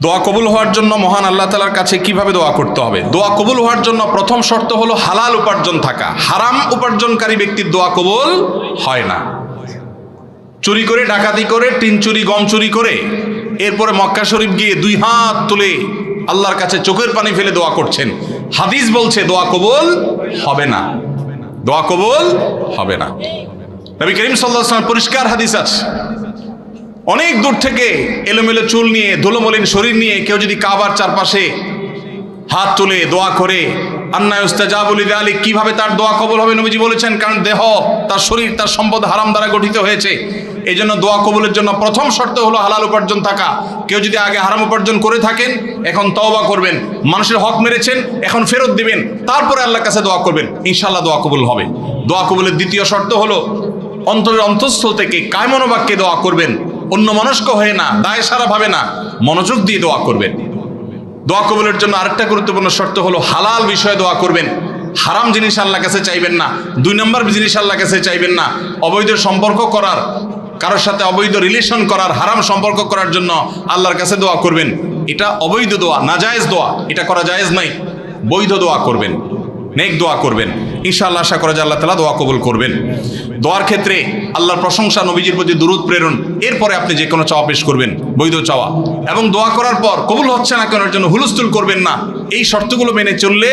দোয়া কবুল হওয়ার জন্য মহান আল্লাহ তাআলার কাছে কিভাবে দোয়া করতে হবে? দোয়া কবুল হওয়ার জন্য প্রথম শর্ত হলো হালাল উপার্জন থাকা। হারাম উপার্জনকারী ব্যক্তির দোয়া কবুল হয় না। চুরি করে, ডাকাতি করে, টিন চুরি, গম চুরি করে এরপরে মক্কা শরীফ গিয়ে 2 হাত তুলে আল্লাহর কাছে চোখের পানি ফেলে দোয়া করছেন, হাদিস বলছে দোয়া কবুল হবে না। দোয়া কবুল হবে না। নবী করিম সাল্লাল্লাহু আলাইহি ওয়াসাল্লাম পরিষ্কার হাদিস আছে, অনেক দূর থেকে এলোমেলো চুল নিয়ে, ধুলোমলিন শরীর নিয়ে কেউ যদি কাবার চারপাশে হাত তুলে দোয়া করে, আন্না ইউস্তাজাবু লিযালিক, কিভাবে তার দোয়া কবুল হবে? নবীজি বলেছেন, কারণ দেহ, তার শরীর, তার সম্পদ হারাম দ্বারা গঠিত হয়েছে। এই জন্য দোয়া কবুলের জন্য প্রথম শর্ত হলো হালাল উপার্জন থাকা। কেউ যদি আগে হারাম উপার্জন করে থাকেন, এখন তওবা করবেন। মানুষের হক মেরেছেন, এখন ফেরত দিবেন, তারপরে আল্লাহর কাছে দোয়া করবেন, ইনশাআল্লাহ দোয়া কবুল হবে। দোয়া কবুলের দ্বিতীয় শর্ত হলো অন্তরের অন্তঃস্থল থেকে কায়মনোবাক্যে দোয়া করবেন, অন্য মনস্ক হয়ে না, দায় সারা ভাবে না, মনোযোগ দিয়ে দোয়া করবেন। দোয়া কবুলের জন্য আরেকটা গুরুত্বপূর্ণ শর্ত হলো হালাল বিষয়ে দোয়া করবেন। হারাম জিনিস আল্লাহর কাছে চাইবেন না। 2 নম্বর জিনিস আল্লাহর কাছে চাইবেন না। অবৈধ সম্পর্ক করার, কারোর সাথে অবৈধ রিলেশন করার, হারাম সম্পর্ক করার জন্য আল্লাহর কাছে দোয়া করবেন। এটা অবৈধ দোয়া, নাজায়েজ দোয়া, এটা করা জায়েজ নাই। বৈধ দোয়া করবেন, নেক দোয়া করবেন, ইনশাআল্লাহ আশা করা যায় আল্লাহ তাআলা দোয়া কবুল করবেন। দোয়ার ক্ষেত্রে আল্লাহর প্রশংসা, নবীজির প্রতি দুরূদ প্রেরণ, এরপরে আপনি যে কোনো চাওয়া পেশ করবেন, বৈধ চাওয়া। এবং দোয়া করার পর কবুল হচ্ছে না কেন, এর জন্য হুলস্থুল করবেন না। এই শর্তগুলো মেনে চললে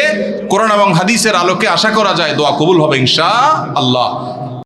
কোরআন এবং হাদিসের আলোকে আশা করা যায় দোয়া কবুল হবে ইনশাআল্লাহ।